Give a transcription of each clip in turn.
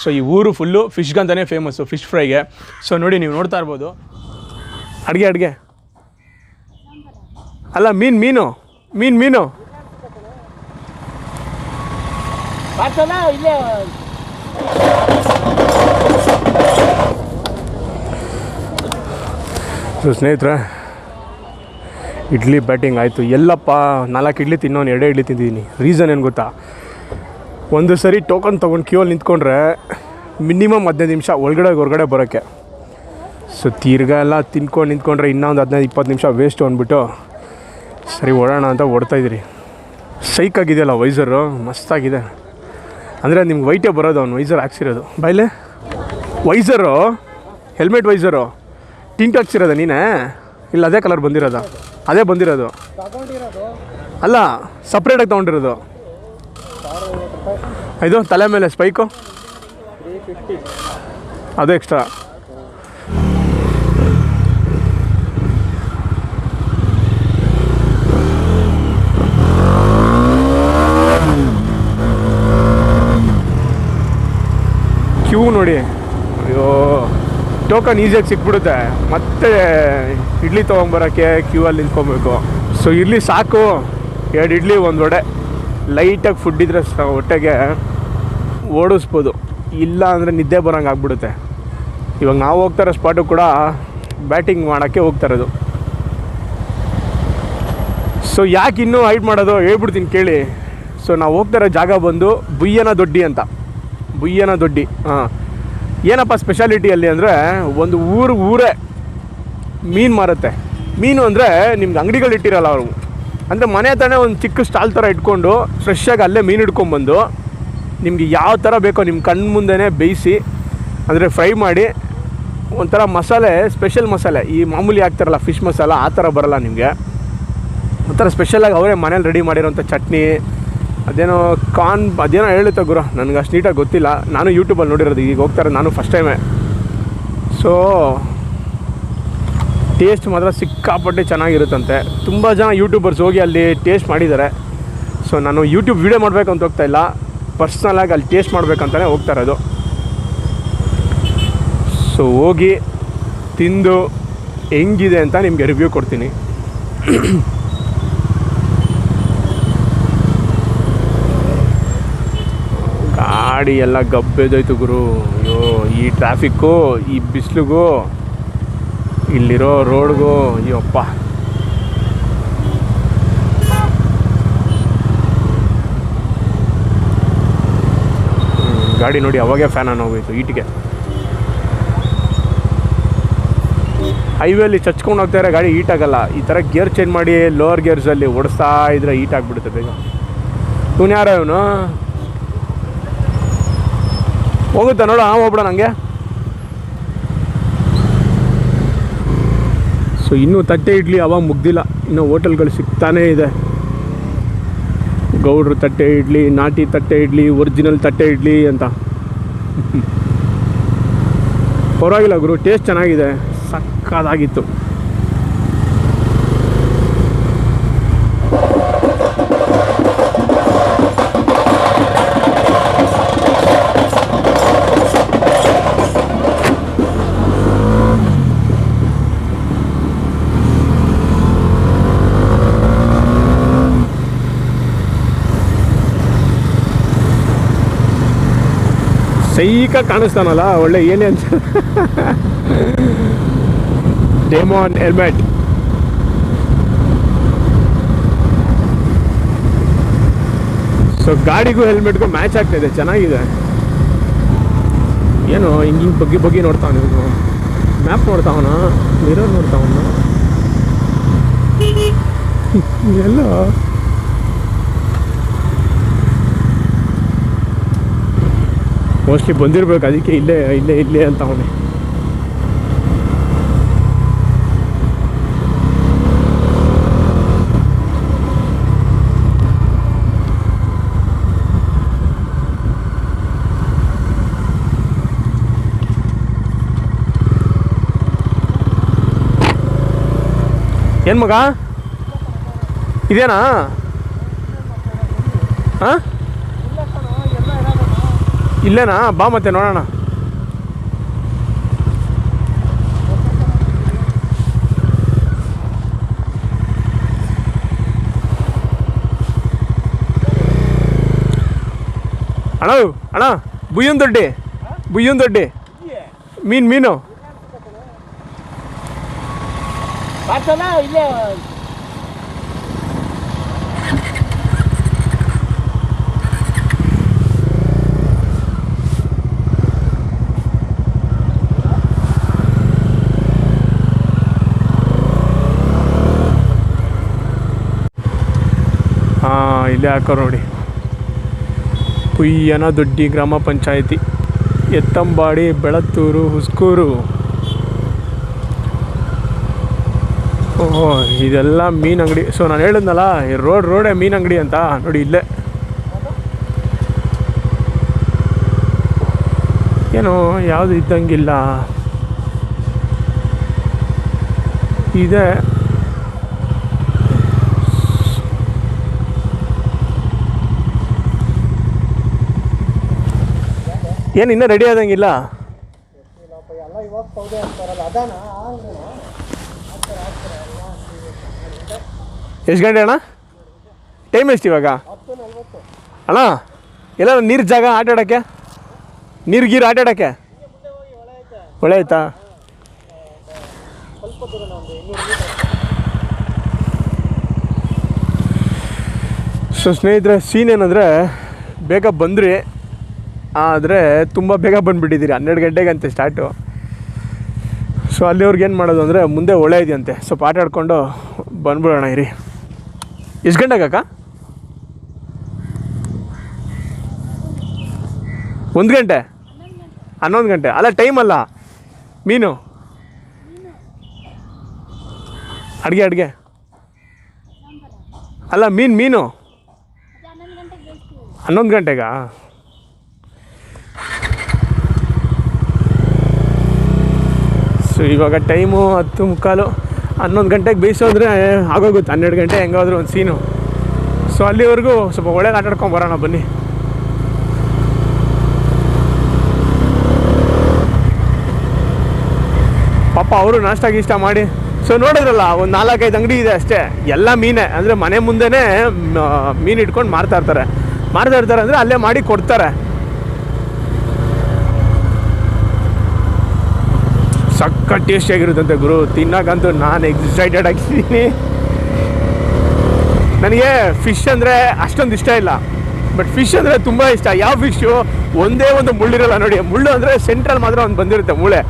So ಈ ಊರು full ಫಿಶ್ಗಂತಲೇ famous, fish ಫ್ರೈಗೆ. So ನೋಡಿ ನೀವು ನೋಡ್ತಾ ಇರ್ಬೋದು ಅಡುಗೆ ಅಲ್ಲ ಮೀನು ಸೊ ಸ್ನೇಹಿತರೆ, ಇಡ್ಲಿ ಬ್ಯಾಟಿಂಗ್ ಆಯಿತು. ಎಲ್ಲಪ್ಪ 4 ಇಡ್ಲಿ ತಿನ್ನೋನು 2 ಇಡ್ಲಿ ತಿಂದಿದ್ದೀನಿ. ರೀಸನ್ ಏನು ಗೊತ್ತಾ, ಒಂದು ಸರಿ ಟೋಕನ್ ತೊಗೊಂಡು ಕ್ಯೂಲ್ಲಿ ನಿಂತ್ಕೊಂಡ್ರೆ ಮಿನಿಮಮ್ 15 ನಿಮಿಷ ಹೊರಗಡೆ ಬರೋಕ್ಕೆ. ಸೊ ತಿರ್ಗಾ ಎಲ್ಲ ತಿನ್ಕೊಂಡು ನಿಂತ್ಕೊಂಡ್ರೆ ಇನ್ನೊಂದು 15-20 ನಿಮಿಷ ವೇಸ್ಟು ಅಂದ್ಬಿಟ್ಟು ಸರಿ ಓಡೋಣ ಅಂತ ಓಡ್ತಾಯಿದ್ದೀರಿ. ಸೈಕಾಗಿದೆಯಲ್ಲ ವೈಸರು, ಮಸ್ತಾಗಿದೆ. ಅಂದರೆ ನಿಮ್ಗೆ ವೈಟೇ ಬರೋದು, ಅವ್ನು ವೈಸರ್ ಹಾಕ್ಸಿರೋದು. ಬಾಯ್ಲೆ ವೈಸರು, ಹೆಲ್ಮೆಟ್ ವೈಸರು ಟಿಂಟ್ ಹಾಕ್ಸಿರೋದ ನೀನೇ? ಇಲ್ಲ ಅದೇ ಕಲರ್ ಬಂದಿರೋದು? ಅದೇ ಬಂದಿರೋದು ಅಲ್ಲ, ಸಪ್ರೇಟಾಗಿ ತೊಗೊಂಡಿರೋದು. ಇದು ತಲೆ ಮೇಲೆ ಸ್ಪೈಕು ಅದು ಎಕ್ಸ್ಟ್ರಾ. ಕ್ಯೂ ನೋಡಿ, ಅಯ್ಯೋ ಟೋಕನ್ ಈಸಿಯಾಗಿ ಸಿಕ್ಬಿಡುತ್ತೆ. ಮತ್ತೆ ಇಡ್ಲಿ ತೊಗೊಂಬರೋಕ್ಕೆ ಕ್ಯೂ ಅಲ್ಲಿ ನಿಂತ್ಕೊಬೇಕು. ಸೊ ಇಡ್ಲಿ ಸಾಕು, 2 ಇಡ್ಲಿ 1 ವಡೆ ಲೈಟಾಗಿ ಫುಡ್ ಇದ್ದರೆ ಹೊಟ್ಟೆಗೆ ಓಡಿಸ್ಬೋದು. ಇಲ್ಲ ಅಂದರೆ ನಿದ್ದೆ ಬರೋಂಗೆ ಆಗ್ಬಿಡುತ್ತೆ. ಇವಾಗ ನಾವು ಹೋಗ್ತಾರೋ ಸ್ಪಾಟು ಕೂಡ ಬ್ಯಾಟಿಂಗ್ ಮಾಡೋಕ್ಕೆ ಹೋಗ್ತಾಯಿರೋದು. ಸೊ ಯಾಕೆ ಇನ್ನೂ ಹೈಡ್ ಮಾಡೋದು ಹೇಳ್ಬಿಡ್ತೀನಿ ಕೇಳಿ. ಸೊ ನಾವು ಹೋಗ್ತಾರೋ ಜಾಗ ಬಂದು ಬುಯ್ಯನ ದೊಡ್ಡಿ. ಹಾಂ, ಏನಪ್ಪ ಸ್ಪೆಷಾಲಿಟಿಯಲ್ಲಿ ಅಂದರೆ ಒಂದು ಊರೇ ಮೀನು ಮಾರುತ್ತೆ. ಮೀನು ಅಂದರೆ ನಿಮ್ಗೆ ಅಂಗಡಿಗಳು ಇಟ್ಟಿರಲ್ಲ ಅವರು, ಅಂದರೆ ಮನೆ ಹತ್ರನೇ ಒಂದು ಚಿಕ್ಕ ಸ್ಟಾಲ್ ಥರ ಇಟ್ಕೊಂಡು ಫ್ರೆಶ್ಶಾಗಿ ಅಲ್ಲೇ ಮೀನು ಹಿಡ್ಕೊಂಬಂದು ನಿಮಗೆ ಯಾವ ಥರ ಬೇಕೋ ನಿಮ್ಮ ಕಣ್ಣು ಮುಂದೆನೇ ಬೇಯಿಸಿ, ಅಂದರೆ ಫ್ರೈ ಮಾಡಿ ಒಂಥರ ಮಸಾಲೆ, ಸ್ಪೆಷಲ್ ಮಸಾಲೆ, ಈ ಮಾಮೂಲಿ ಹಾಕ್ತಾರಲ್ಲ ಫಿಶ್ ಮಸಾಲ ಆ ಥರ ಬರೋಲ್ಲ ನಿಮಗೆ. ಒಂಥರ ಸ್ಪೆಷಲಾಗಿ ಅವರೇ ಮನೇಲಿ ರೆಡಿ ಮಾಡಿರೋಂಥ ಚಟ್ನಿ, ಅದೇನೋ ಹೇಳುತ್ತೆ ಗುರು, ನನಗೆ ಅಷ್ಟು ನೀಟಾಗಿ ಗೊತ್ತಿಲ್ಲ. ನಾನು ಯೂಟ್ಯೂಬಲ್ಲಿ ನೋಡಿರೋದು, ಈಗ ಹೋಗ್ತಾರೆ ನಾನು ಫಸ್ಟ್ ಟೈಮೇ. ಸೊ ಟೇಸ್ಟ್ ಮಾತ್ರ ಸಿಕ್ಕಾಪಟ್ಟೆ ಚೆನ್ನಾಗಿರುತ್ತಂತೆ. ತುಂಬ ಜನ ಯೂಟ್ಯೂಬರ್ಸ್ ಹೋಗಿ ಅಲ್ಲಿ ಟೇಸ್ಟ್ ಮಾಡಿದ್ದಾರೆ. ಸೊ ನಾನು ಯೂಟ್ಯೂಬ್ ವೀಡಿಯೋ ಮಾಡಬೇಕು ಅಂತ ಹೋಗ್ತಾಯಿಲ್ಲ, ಪರ್ಸ್ನಲಾಗಿ ಅಲ್ಲಿ ಟೇಸ್ಟ್ ಮಾಡಬೇಕಂತಲೇ ಹೋಗ್ತಾ ಇರೋದು. ಸೊ ಹೋಗಿ ತಿಂದು ಹೆಂಗಿದೆ ಅಂತ ನಿಮಗೆ ರಿವ್ಯೂ ಕೊಡ್ತೀನಿ. ಗಾಡಿ ಎಲ್ಲ ಗಬ್ಬೆದೋಯ್ತು ಗುರು. ಅಯ್ಯೋ ಈ ಟ್ರಾಫಿಕ್ಕು, ಈ ಬಿಸಿಲಿಗೂ, ಇಲ್ಲಿರೋ ರೋಡ್ಗೂ, ಅಯ್ಯಪ್ಪ. ಗಾಡಿ ನೋಡಿ ಅವಾಗೇ ಫ್ಯಾನ್ ಆನ್ ಹೋಗೋಯ್ತು ಹೀಟಿಗೆ. ಹೈವೇಲಿ ಚಚ್ಕೊಂಡು ಹೋಗ್ತಾರೆ ಗಾಡಿ, ಹೀಟ್ ಆಗಲ್ಲ. ಈ ಥರ ಗೇರ್ ಚೇಂಜ್ ಮಾಡಿ ಲೋವರ್ ಗೇರ್ಸಲ್ಲಿ ಓಡಿಸ್ತಾ ಇದ್ರೆ ಹೀಟ್ ಆಗಿಬಿಡುತ್ತೆ ಬೇಗ. ಇವನು ಯಾರೋ ಇವನು ಹೋಗುತ್ತಾ ನೋಡು, ಹೋಗ್ಬಿಡ ನನಗೆ. ಸೊ ಇನ್ನೂ ತಟ್ಟೆ ಇಡ್ಲಿ ಅವಾಗ ಮುಗ್ದಿಲ್ಲ, ಇನ್ನೂ ಹೋಟೆಲ್ಗಳು ಸಿಗ್ತಾನೇ ಇದೆ. ಗೌಡ್ರ ತಟ್ಟೆ ಇಡ್ಲಿ, ನಾಟಿ ತಟ್ಟೆ ಇಡ್ಲಿ, ಒರಿಜಿನಲ್ ತಟ್ಟೆ ಇಡ್ಲಿ ಅಂತ. ಪರವಾಗಿಲ್ಲ ಗುರು, ಟೇಸ್ಟ್ ಚೆನ್ನಾಗಿದೆ, ಸಕ್ಕತ್ತಾಗಿತ್ತು. ಸೈಕ ಕಾಣಿಸ್ತಾನಲ್ಲ, ಒಳ್ಳೆ ಏನೇ ಅಂತ. ಡೆಮಾನ್ ಹೆಲ್ಮೆಟ್. ಸೊ ಗಾಡಿಗೂ ಹೆಲ್ಮೆಟ್ಗೂ ಮ್ಯಾಚ್ ಆಗ್ತಾಯಿದೆ, ಚೆನ್ನಾಗಿದೆ. ಏನು ಹಿಂಗೆ ಬಗ್ಗಿ ನೋಡ್ತಾವನು ಇವನು. ಮ್ಯಾಪ್ ನೋಡ್ತಾವನ, ಮಿರರ್ ನೋಡ್ತಾವನ, ಎಲ್ಲ ಮೋಸ್ಟ್ಲಿ ಬಂದಿರ್ಬೇಕು, ಅದಕ್ಕೆ ಇಲ್ಲೇ ಅಂತ ಅವನೇ. ಏನು ಮಗ ಇದೇನಾ? ಹಾಂ ಇಲ್ಲೇನಾ? ಬಾ ಮತ್ತೆ ನೋಡೋಣ. ಅಣ್ಣ ಅಣ್ಣ ಬುಯ್ಯನ್ ದೊಡ್ಡಿ ಮೀನು ಹಾಂ ಇಲ್ಲೇ ಹಾಕೋ ನೋಡಿ. ಕುಯ್ಯನದೊಡ್ಡಿ ಗ್ರಾಮ ಪಂಚಾಯಿತಿ, ಎತ್ತಂಬಾಡಿ, ಬೆಳತ್ತೂರು, ಹುಸ್ಕೂರು. ಓಹೋ ಇದೆಲ್ಲ ಮೀನು ಅಂಗಡಿ. ಸೊ ನಾನು ಹೇಳಿದ್ನಲ್ಲ ರೋಡೇ ಮೀನು ಅಂಗಡಿ ಅಂತ. ನೋಡಿ ಇಲ್ಲೇ ಏನೋ ಯಾವುದು ಇದ್ದಂಗಿಲ್ಲ ಇದೆ. ಏನು ಇನ್ನೂ ರೆಡಿ ಆದಂಗಿಲ್ಲ. ಎಷ್ಟು ಗಂಟೆ ಅಣ್ಣ? ಟೈಮ್ ಎಷ್ಟು ಇವಾಗ ಅಣ್ಣ? ಎಲ್ಲ ನೀರು ಜಾಗ ಆಟ ಆಡೋಕ್ಕೆ, ನೀರು ಆಟ ಆಡೋಕ್ಕೆ ಒಳ್ಳೆ ಆಯ್ತಾ? ಸೊ ಸ್ನೇಹಿತರೆ, ಸೀನ್ ಏನಂದರೆ ಬೇಗ ಬಂದ್ರಿ, ಆದರೆ ತುಂಬ ಬೇಗ ಬಂದುಬಿಟ್ಟಿದ್ದೀರಿ. 12 ಗಂಟೆಗಂತೆ ಸ್ಟಾರ್ಟು. ಸೊ ಅಲ್ಲಿವ್ರಿಗೆ ಏನು ಮಾಡೋದು ಅಂದರೆ ಮುಂದೆ ಒಳ್ಳೆ ಇದೆಯಂತೆ, ಸ್ವಲ್ಪ ಆಟ ಆಡ್ಕೊಂಡು ಬಂದ್ಬಿಡೋಣ ಇರಿ. ಎಷ್ಟು ಗಂಟೆಗೆ ಅಕ್ಕ? 1 ಗಂಟೆ 11 ಗಂಟೆ ಅಲ್ಲ, ಟೈಮ್ ಅಲ್ಲ, ಮೀನು ಅಡುಗೆ ಅಲ್ಲ, ಮೀನು 11 ಗಂಟೆಗಾ? ಸೊ ಇವಾಗ ಟೈಮು 10:15, 11 ಗಂಟೆಗೆ ಬೇಯಿಸೋ ಅಂದರೆ ಆಗೋಗುತ್ತೆ. 12 ಗಂಟೆ ಹೆಂಗಾದ್ರೂ ಒಂದು ಸೀನು. ಸೊ ಅಲ್ಲಿವರೆಗೂ ಸ್ವಲ್ಪ ಒಳ್ಳೆಗೆ ಆಟ ಆಡ್ಕೊಂಡು ಬರೋಣ ಬನ್ನಿ. ಪಾಪ ಅವರು ನಾಷ್ಟ ಗೀಷ್ಟ ಮಾಡಿ. ಸೊ ನೋಡಿದ್ರಲ್ಲ, ಒಂದು 4-5 ಅಂಗಡಿ ಇದೆ ಅಷ್ಟೇ, ಎಲ್ಲ ಮೀನೇ. ಅಂದರೆ ಮನೆ ಮುಂದೆನೇ ಮೀನು ಇಟ್ಕೊಂಡು ಮಾರ್ತಾ ಇರ್ತಾರೆ ಅಂದರೆ ಅಲ್ಲೇ ಮಾಡಿ ಕೊಡ್ತಾರೆ. ಸಕ್ಕ ಟೇಸ್ಟಿಯಾಗಿರುತ್ತಂತೆ ಗುರು, ತಿನ್ನೋಕ್ಕಂತೂ ನಾನು ಎಕ್ಸೈಟೆಡ್ ಆಗಿದ್ದೀನಿ. ನನಗೆ ಫಿಶ್ ಅಂದರೆ ಅಷ್ಟೊಂದು ಇಷ್ಟ ಇಲ್ಲ, ಬಟ್ ಫಿಶ್ ಅಂದರೆ ತುಂಬ ಇಷ್ಟ. ಯಾವ ಫಿಶ್ಶು ಒಂದೇ ಒಂದು ಮುಳ್ಳಿರಲ್ಲ ನೋಡಿ. ಮುಳ್ಳು ಅಂದರೆ ಸೆಂಟ್ರಲ್ ಮಾತ್ರ ಒಂದು ಬಂದಿರುತ್ತೆ ಮೂಳೆ.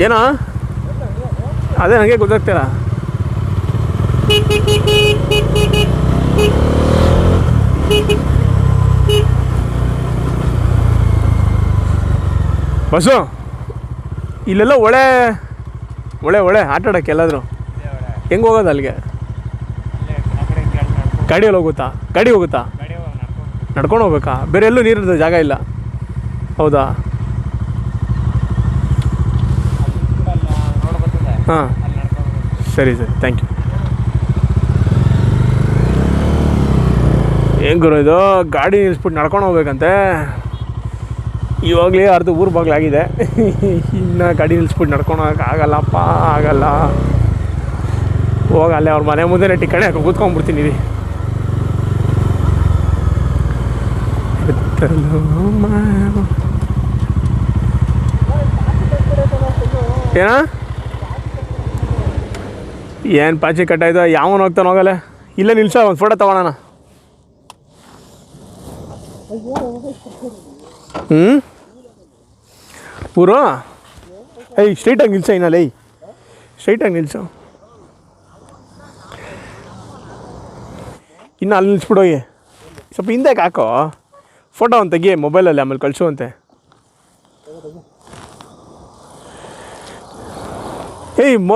ಏನೋ ಅದೇ ನನಗೆ ಗೊತ್ತಾಗ್ತಿಲ್ಲ. ಬಸ್ಸು ಇಲ್ಲೆಲ್ಲ ಒಳ್ಳೆ ಆಟ ಆಡೋಕ್ಕೆ ಎಲ್ಲಾದರೂ ಹೆಂಗೆ ಹೋಗೋದು ಅಲ್ಲಿಗೆ? ಗಾಡಿಯಲ್ಲಿ ಹೋಗುತ್ತಾ? ನಡ್ಕೊಂಡು ಹೋಗ್ಬೇಕಾ? ಬೇರೆ ಎಲ್ಲೂ ನೀರಿರ್ತದೆ ಜಾಗ ಇಲ್ಲ? ಹೌದಾ? ಹಾಂ ಸರಿ ಥ್ಯಾಂಕ್ ಯು. ಹೆಂಗೆ ಗುರು ಇದು? ಗಾಡಿ ನಿಲ್ಲಿಸ್ಬಿಟ್ಟು ನಡ್ಕೊಂಡು ಹೋಗ್ಬೇಕಂತೆ. ಇವಾಗಲೇ ಅರ್ಧ ಊರು ಬಾಗಿಲಾಗಿದೆ, ಇನ್ನು ಗಾಡಿ ನಿಲ್ಲಿಸ್ಬಿಟ್ಟು ನಡ್ಕೊಂಡು ಹೋಗೋಕೆ ಆಗಲ್ಲ. ಹೋಗ ಅಲ್ಲೇ ಅವ್ರ ಮನೆ ಮುಂದೆ ಟಿಕಣೆ ಹಾಕಿ ಕೂತ್ಕೊಂಡ್ಬಿಡ್ತೀನಿ ರೀ. ಏನು ಪಾಚಿ ಕಟ್ಟಾಯ್ತು? ಯಾವನು ಹೋಗ್ತಾನೆ ಹೋಗಲ್ಲ. ಇಲ್ಲೇ ನಿಲ್ಸೋ, ಒಂದು ಫೋಟೋ ತಗೊಳ್ಳೋಣ. ಪೂರು ಸ್ಟ್ರೈಟಾಗಿ ನಿಲ್ಸೋ, ಇನ್ನಲ್ಲ ಸ್ಟ್ರೈಟಾಗಿ ನಿಲ್ಸೋ. ಇನ್ನು ಅಲ್ಲಿ ನಿಲ್ಸ್ಬಿಡೋಗಿ, ಸ್ವಲ್ಪ ಹಿಂದೆ ಹಾಕೋ. ಫೋಟೋ ಒಂದು ತೆಗಿ ಮೊಬೈಲಲ್ಲಿ, ಆಮೇಲೆ ಕಳಿಸುವಂತೆ.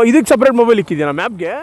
ಇದಕ್ಕೆ ಸಪ್ರೇಟ್ ಮೊಬೈಲ್ ಇಕ್ಕಿದ್ಯಾ ಮ್ಯಾಪ್ಗೆ?